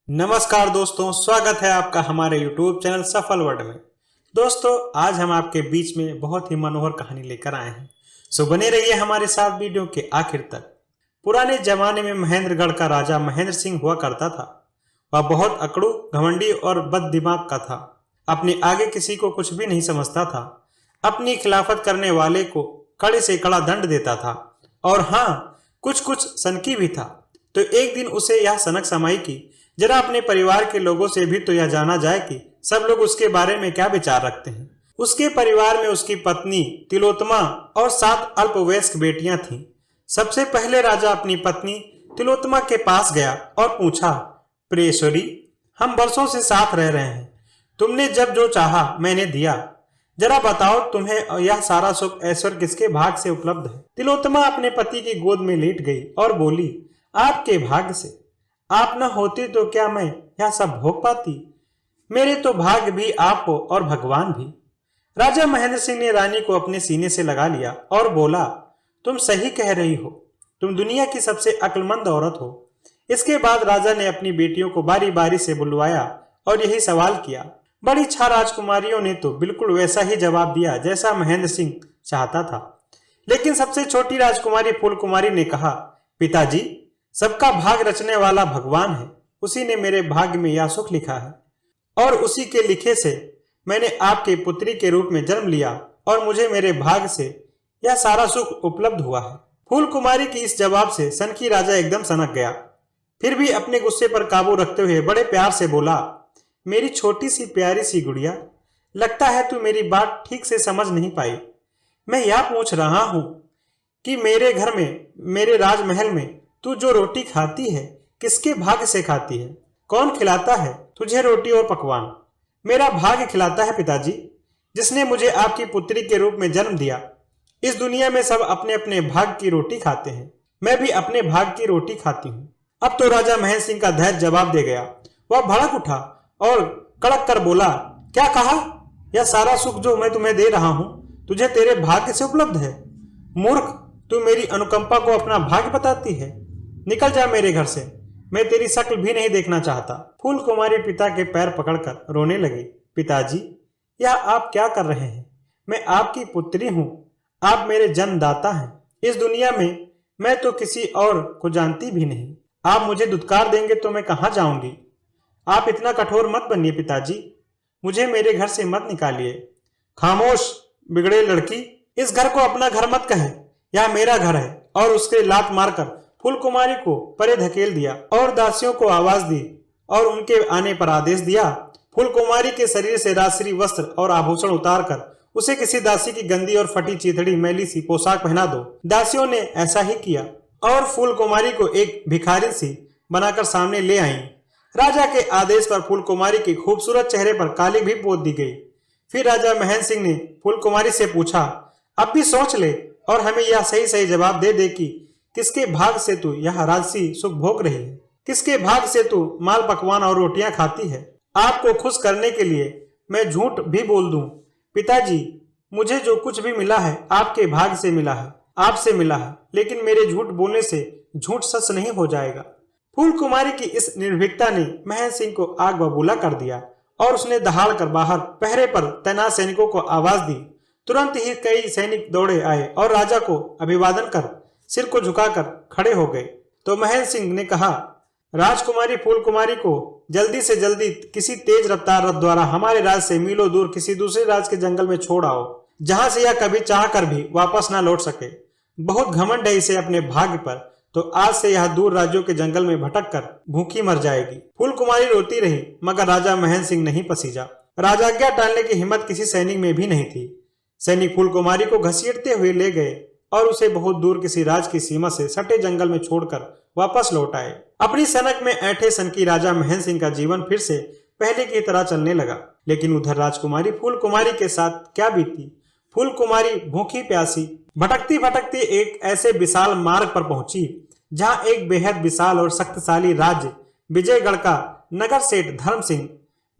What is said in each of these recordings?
नमस्कार दोस्तों, स्वागत है आपका हमारे YouTube चैनल सफल वर्ड में। दोस्तों, आज हम आपके बीच में बहुत ही मनोहर कहानी लेकर आए हैं। सो बने रहिए हमारे साथ वीडियो के आखिर तक। पुराने जमाने में महेंद्रगढ़ का राजा महेंद्र सिंह हुआ करता था। वह बहुत अकड़ू, घमंडी और बददिमाग का था। अपने आगे किसी को कुछ भी नहीं समझता था। अपनी खिलाफत करने वाले को कड़े से कड़ा दंड देता था और हाँ, कुछ कुछ सनकी भी था। तो एक दिन उसे यह सनक समाई कि जरा अपने परिवार के लोगों से भी तो यह जाना जाए कि सब लोग उसके बारे में क्या विचार रखते हैं। उसके परिवार में उसकी पत्नी तिलोत्तमा और 7 अल्पवयस्क बेटियां थीं। सबसे पहले राजा अपनी पत्नी तिलोत्तमा के पास गया और पूछा, प्रियेश्वरी, हम वर्षों से साथ रह रहे हैं। तुमने जब जो चाहा मैंने दिया। जरा बताओ, तुम्हें यह सारा सुख ऐश्वर्य किसके भाग से उपलब्ध है? तिलोत्तमा अपने पति की गोद में लेट गई और बोली, आपके भाग्य से। आप न होती तो क्या मैं यह सब भोग पाती? मेरे तो भाग्य भी आप हो और भगवान भी। राजा महेंद्र सिंह ने रानी को अपने सीने से लगा लिया और बोला, तुम सही कह रही हो। तुम दुनिया की सबसे अक्लमंद औरत हो। इसके बाद राजा ने अपनी बेटियों को बारी बारी से बुलवाया और यही सवाल किया। बड़ी 6 राजकुमारियों ने तो बिल्कुल वैसा ही जवाब दिया जैसा महेंद्र सिंह चाहता था। लेकिन सबसे छोटी राजकुमारी फूल कुमारी ने कहा, पिताजी, सबका भाग रचने वाला भगवान है। उसी ने मेरे भाग्य में यह सुख लिखा है और उसी के लिखे से मैंने आपके पुत्री के रूप में जन्म लिया और मुझे मेरे भाग्य से यह सारा सुख उपलब्ध हुआ है। फूल कुमारी की इस जवाब से सनकी राजा एकदम सनक गया। फिर भी अपने गुस्से पर काबू रखते हुए बड़े प्यार से बोला, मेरी छोटी सी प्यारी सी गुड़िया, लगता है तू मेरी बात ठीक से समझ नहीं पाई। मैं यह पूछ रहा हूं कि मेरे घर में, मेरे राजमहल में तू जो रोटी खाती है किसके भाग्य से खाती है? कौन खिलाता है तुझे रोटी और पकवान? मेरा भाग्य खिलाता है पिताजी, जिसने मुझे आपकी पुत्री के रूप में जन्म दिया। इस दुनिया में सब अपने अपने भाग्य की रोटी खाते हैं, मैं भी अपने भाग्य की रोटी खाती हूँ। अब तो राजा महेंद्र सिंह का धैर्य जवाब दे गया। वह भड़क उठा और कड़क कर बोला, क्या कहा? यह सारा सुख जो मैं तुम्हें दे रहा हूँ तुझे तेरे भाग्य से उपलब्ध है? मूर्ख, तू मेरी अनुकंपा को अपना भाग्य बताती है। निकल जा मेरे घर से, मैं तेरी शक्ल भी नहीं देखना चाहता। फूल कुमारी पिता के पैर पकड़कर रोने लगी। पिताजी, यह आप क्या कर रहे हैं? मैं आपकी पुत्री हूँ, आप मेरे जन्मदाता हैं। इस दुनिया में मैं तो किसी और को जानती भी नहीं। आप मुझे दुत्कार देंगे तो मैं कहाँ जाऊंगी? आप इतना कठोर मत बनिए पिताजी, मुझे मेरे घर से मत निकालिए। खामोश बिगड़े लड़की, इस घर को अपना घर मत कहे, यह मेरा घर है। और उसके लात मारकर फूल कुमारी को परे धकेल दिया और दासियों को आवाज दी और उनके आने पर आदेश दिया, फूल कुमारी के शरीर से राजश्री वस्त्र और आभूषण उतारकर उसे किसी दासी की गंदी और फटी चीथड़ी मैली सी पोशाक पहना दो। दासियों ने ऐसा ही किया और फूल कुमारी को एक भिखारी सी बनाकर सामने ले आई। राजा के आदेश पर फूल कुमारी के खूबसूरत चेहरे पर काली भी पोत दी गई। फिर राजा महेंद्र सिंह ने फूल कुमारी से पूछा, अब भी सोच ले और हमें यह सही सही जवाब दे दे कि किसके भाग से तू यह राजसी सुख भोग रही है? किसके भाग से तू माल पकवान और रोटियां खाती है? आपको खुश करने के लिए मैं झूठ भी बोल दूं। पिताजी, मुझे जो कुछ भी मिला है आपके भाग से मिला है, आपसे मिला है, लेकिन मेरे झूठ बोलने से झूठ सच नहीं हो जाएगा। फूल कुमारी की इस निर्भीकता ने महेंद्र सिंह को आग बबूला कर दिया और उसने दहाड़ कर बाहर पहरे पर तैनात सैनिकों को आवाज दी। तुरंत ही कई सैनिक दौड़े आए और राजा को अभिवादन कर सिर को झुकाकर खड़े हो गए। तो महेंद्र सिंह ने कहा, राजकुमारी फूल कुमारी को जल्दी से जल्दी किसी तेज रफ्तार रथ द्वारा हमारे राज से मीलों दूर किसी दूसरे राज के जंगल में छोड़ आओ, जहां से यह कभी चाह कर भी वापस ना लौट सके। बहुत घमंड है इसे अपने भाग्य पर, तो आज से यह दूर राज्यों के जंगल में भटक कर भूखी मर जाएगी। फूल कुमारी रोती रही, मगर राजा महेंद्र सिंह नहीं पसीजा। राजाज्ञा टालने की हिम्मत किसी सैनिक में भी नहीं थी। सैनिक फूल कुमारी को घसीटते हुए ले गए और उसे बहुत दूर किसी राज की सीमा से सटे जंगल में छोड़कर वापस लौट आए। अपनी सनक में ऐंठे सनकी राजा महेंद्र सिंह का जीवन फिर से पहले की तरह चलने लगा। लेकिन उधर राजकुमारी फूल कुमारी के साथ क्या बीती? फूल कुमारी भूखी प्यासी भटकती भटकती एक ऐसे विशाल मार्ग पर पहुंची जहां एक बेहद विशाल और शक्तिशाली राज्य विजयगढ़ का नगर सेठ धर्म सिंह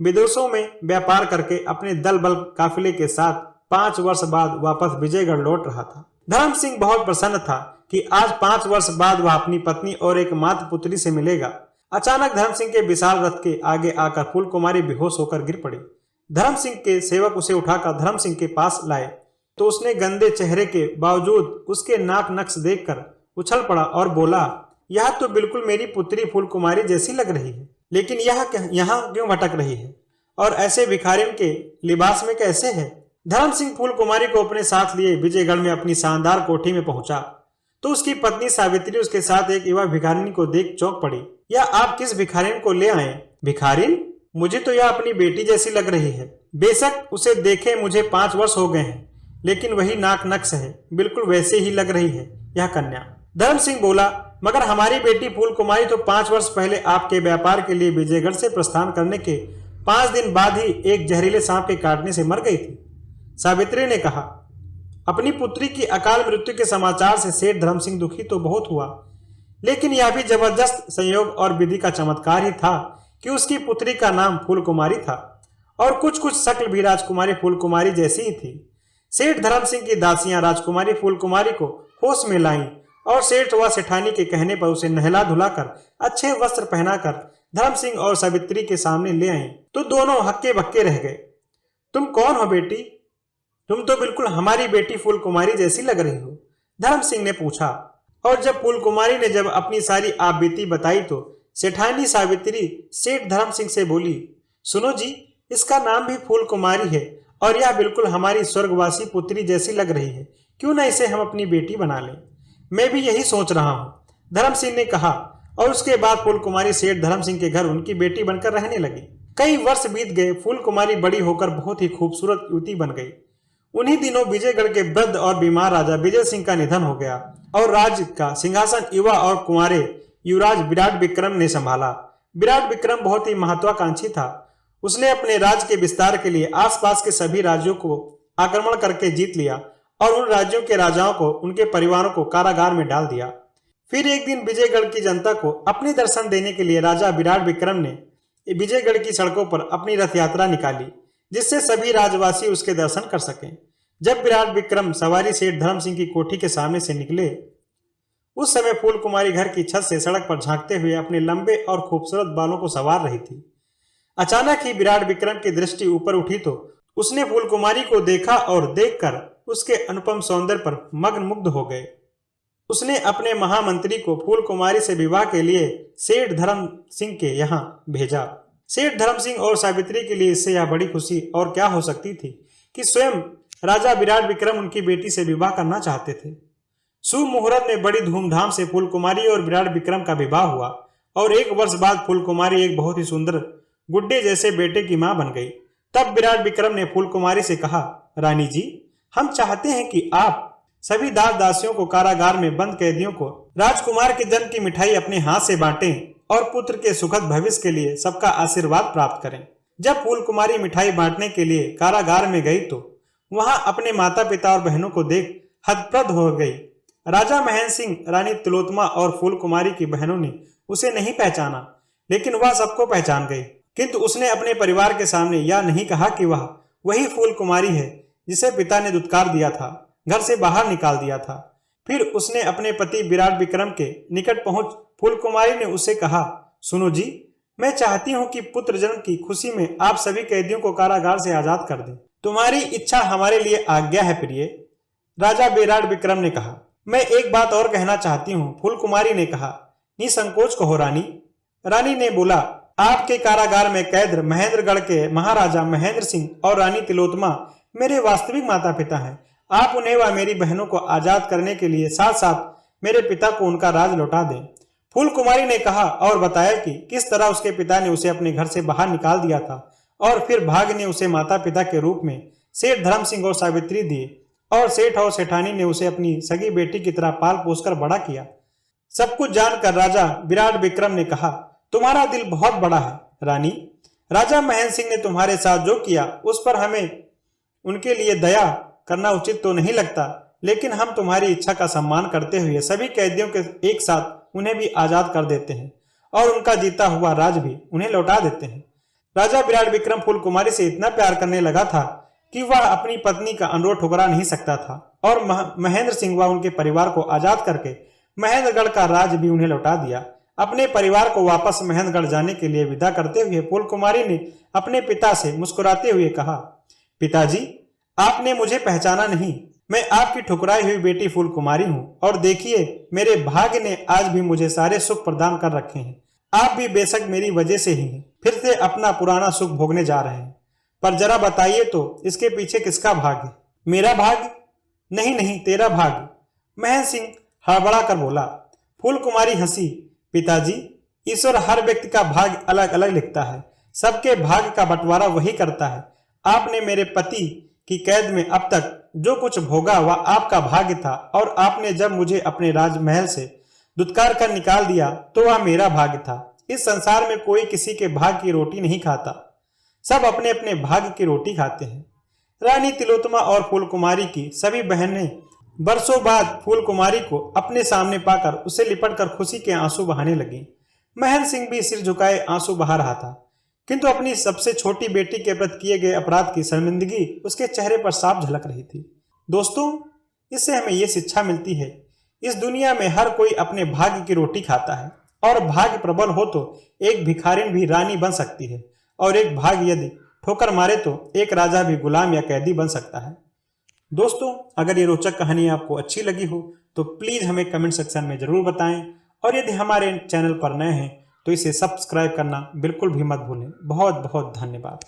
विदेशों में व्यापार करके अपने दल बल काफिले के साथ 5 वर्ष बाद वापस विजयगढ़ लौट रहा था। धर्म सिंह बहुत प्रसन्न था कि आज 5 वर्ष बाद वह अपनी पत्नी और एक मात्र पुत्री से मिलेगा। अचानक धर्म सिंह के विशाल रथ के आगे आकर फूल कुमारी बेहोश होकर गिर पड़ी। धर्म सिंह के सेवक उसे उठाकर धर्म सिंह के पास लाए तो उसने गंदे चेहरे के बावजूद उसके नाक नक्श देखकर उछल पड़ा और बोला, यह तो बिल्कुल मेरी पुत्री फूल कुमारी जैसी लग रही है, लेकिन यह यहाँ क्यों भटक रही है और ऐसे भिखारिन के लिबास में कैसे है? धर्म सिंह फूल कुमारी को अपने साथ लिए विजयगढ़ में अपनी शानदार कोठी में पहुंचा तो उसकी पत्नी सावित्री उसके साथ एक युवा भिखारिन को देख चौंक पड़ी। यह आप किस भिखारिन को ले आए? भिखारिन? मुझे तो यह अपनी बेटी जैसी लग रही है। बेशक उसे देखे मुझे 5 वर्ष हो गए हैं, लेकिन वही नाक नक्श है, बिल्कुल वैसे ही लग रही है यह कन्या। धर्म सिंह बोला, मगर हमारी बेटी फूल कुमारी तो 5 वर्ष पहले आपके व्यापार के लिए विजयगढ़ से प्रस्थान करने के 5 दिन बाद ही एक जहरीले सांप के काटने से मर गई थी। सावित्री ने कहा। अपनी पुत्री की अकाल मृत्यु के समाचार से सेठ धर्म सिंह दुखी तो बहुत हुआ, लेकिन यह भी जबरदस्त संयोग और विधि का चमत्कार ही था कि उसकी पुत्री का नाम फूल कुमारी था और कुछ कुछ शक्ल भी राजकुमारी फूल कुमारी जैसी ही थी। सेठ धर्म सिंह की दासियां राजकुमारी फूल कुमारी को होश में लाईं और सेठ व सेठानी के कहने पर उसे नहला धुलाकर अच्छे वस्त्र पहनाकर धर्म सिंह और सावित्री के सामने ले आईं तो दोनों हक्के बक्के रह गए। तुम कौन हो बेटी? तुम तो बिल्कुल हमारी बेटी फूल कुमारी जैसी लग रही हो, धर्म सिंह ने पूछा। और जब फूल कुमारी ने जब अपनी सारी आपबीती बताई तो सेठानी सावित्री सेठ धर्म सिंह से बोली, सुनो जी, इसका नाम भी फूल कुमारी है और यह बिल्कुल हमारी स्वर्गवासी पुत्री जैसी लग रही है, क्यों न इसे हम अपनी बेटी बना लें? मैं भी यही सोच रहा हूँ, धर्म सिंह ने कहा। और उसके बाद फूल कुमारी सेठ धर्म सिंह के घर उनकी बेटी बनकर रहने लगी। कई वर्ष बीत गए। फूल कुमारी बड़ी होकर बहुत ही खूबसूरत युवती बन गई। उन्हीं दिनों विजयगढ़ के वृद्ध और बीमार राजा विजय सिंह का निधन हो गया और राज्य का सिंहासन युवा और कुंवारे युवराज विराट विक्रम ने संभाला। विराट विक्रम बहुत ही महत्वाकांक्षी था। उसने अपने राज्य के विस्तार के लिए आसपास के सभी राज्यों को आक्रमण करके जीत लिया और उन राज्यों के राजाओं को, उनके परिवारों को कारागार में डाल दिया। फिर एक दिन विजयगढ़ की जनता को अपने दर्शन देने के लिए राजा विराट विक्रम ने विजयगढ़ की सड़कों पर अपनी रथ यात्रा निकाली, जिससे सभी राजवासी उसके दर्शन कर सकें। जब विराट विक्रम सवारी सेठ धर्म सिंह की कोठी के सामने से निकले, उस समय फूल कुमारी घर की छत से सड़क पर झांकते हुए अपने लंबे और खूबसूरत बालों को संवार रही थी। अचानक ही विराट विक्रम की दृष्टि ऊपर उठी तो उसने फूल कुमारी को देखा और देखकर उसके अनुपम सौंदर्य पर मग्न मुग्ध हो गए। उसने अपने महामंत्री को फूल कुमारी से विवाह के लिए सेठ धर्म सिंह के यहाँ भेजा। सेठ धर्म सिंह और सावित्री के लिए इससे यह बड़ी खुशी और क्या हो सकती थी कि स्वयं राजा विराट विक्रम उनकी बेटी से विवाह करना चाहते थे। शुभ मुहूर्त में बड़ी धूमधाम से फूल कुमारी और विराट विक्रम का विवाह हुआ और 1 वर्ष बाद फूल कुमारी एक बहुत ही सुंदर गुड्डे जैसे बेटे की मां बन गई। तब विराट विक्रम ने फूल कुमारी से कहा, रानी जी, हम चाहते हैं कि आप सभी दास दासियों को कारागार में बंद कैदियों को राजकुमार के जन्म की मिठाई अपने हाथ से बांटें और पुत्र के सुखद भविष्य के लिए सबका आशीर्वाद प्राप्त करें। जब फूल कुमारी मिठाई बांटने के लिए कारागार में गई तो वहां अपने माता पिता और बहनों को देख हतप्रद हो गई। राजा महेंद्र सिंह, रानी तिलोत्तमा और फूल कुमारी की बहनों ने उसे नहीं पहचाना, लेकिन वह सबको पहचान गई। किंतु उसने अपने परिवार के सामने यह नहीं कहा कि वह वही फूल कुमारी है जिसे पिता ने दुत्कार दिया था, घर से बाहर निकाल दिया था। फिर उसने अपने पति विराट विक्रम के निकट पहुंच फूल कुमारी ने उससे कहा, सुनो जी, मैं चाहती हूं कि पुत्र जन्म की खुशी में आप सभी कैदियों को कारागार से आजाद कर दें। तुम्हारी इच्छा हमारे लिए आज्ञा है प्रिय, राजा विराट विक्रम ने कहा। मैं एक बात और कहना चाहती हूँ, फूल कुमारी ने कहा। निसंकोच कहो रानी। रानी ने बोला, आपके कारागार में कैद महेंद्रगढ़ के महाराजा महेंद्र सिंह और रानी तिलोत्तमा मेरे वास्तविक माता पिता हैं। आप उन्हें व मेरी बहनों को आजाद करने के लिए साथ साथ मेरे पिता को उनका राज लौटा दें। फूल कुमारी ने कहा और बताया कि किस तरह उसके पिता ने उसे अपने घर से बाहर निकाल दिया था और फिर भाग्य ने उसे माता पिता के रूप में सेठ धर्म सिंह और सावित्री दिए और सेठ और सेठानी ने उसे अपनी सगी बेटी की तरह पाल पोसकर बड़ा किया। सब कुछ जानकर राजा विराट विक्रम ने कहा, तुम्हारा दिल बहुत बड़ा है रानी। राजा महेंद्र सिंह ने तुम्हारे साथ जो किया उस पर हमें उनके लिए दया करना उचित तो नहीं लगता, लेकिन हम तुम्हारी इच्छा का सम्मान करते हुए सभी कैदियों के एक साथ उन्हें भी आजाद कर देते हैं और उनका जीता हुआ राज भी उन्हें लौटा देते हैं। राजा विराट विक्रम फूल कुमारी से इतना प्यार करने लगा था कि वह अपनी पत्नी का अनुरोध ठुकरा नहीं सकता था और महेंद्र सिंह व उनके परिवार को आजाद करके महेंद्रगढ़ का राज भी उन्हें लौटा दिया। अपने परिवार को वापस मेहंदगढ़ जाने के लिए विदा करते हुए फूल कुमारी ने अपने पिता से मुस्कुराते हुए कहा, पिताजी, आपने मुझे पहचाना नहीं। मैं आपकी ठुकराई हुई बेटी फूल कुमारी हूँ और देखिए मेरे भाग्य ने आज भी मुझे सारे सुख प्रदान कर रखे हैं। आप भी बेशक मेरी वजह से ही फिर से अपना पुराना सुख भोगने जा रहे हैं, पर जरा बताइए तो इसके पीछे किसका भाग्य? मेरा भाग्य? नहीं नहीं, तेरा भाग्य, महेंद्र सिंह हड़बड़ा कर बोला। फूल कुमारी हंसी, पिताजी, ईश्वर हर व्यक्ति का भाग्य अलग अलग लिखता है, सबके भाग्य का बंटवारा वही करता है। आपने मेरे पति की कैद में अब तक जो कुछ भोगा वह आपका भाग्य था, और आपने जब मुझे अपने राजमहल से दुत्कार कर निकाल दिया तो वह मेरा भाग्य था। इस संसार में कोई किसी के भाग्य की रोटी नहीं खाता, सब अपने अपने भाग्य की रोटी खाते हैं। रानी तिलोत्तमा और फूल कुमारी की सभी बहनें बरसों बाद फूल कुमारी को अपने सामने पाकर उसे लिपटकर खुशी के आंसू बहाने लगी। महेंद्र सिंह भी सिर झुकाए आंसू बहा रहा था, किंतु अपनी सबसे छोटी बेटी के प्रति किए गए अपराध की शर्मिंदगी उसके चेहरे पर साफ झलक रही थी। दोस्तों, इससे हमें यह शिक्षा मिलती है, इस दुनिया में हर कोई अपने भाग्य की रोटी खाता है, और भाग्य प्रबल हो तो एक भिखारिन भी रानी बन सकती है, और एक भाग्य यदि ठोकर मारे तो एक राजा भी गुलाम या कैदी बन सकता है। दोस्तों, अगर ये रोचक कहानी आपको अच्छी लगी हो तो प्लीज़ हमें कमेंट सेक्शन में ज़रूर बताएं, और यदि हमारे चैनल पर नए हैं तो इसे सब्सक्राइब करना बिल्कुल भी मत भूलें। बहुत बहुत धन्यवाद।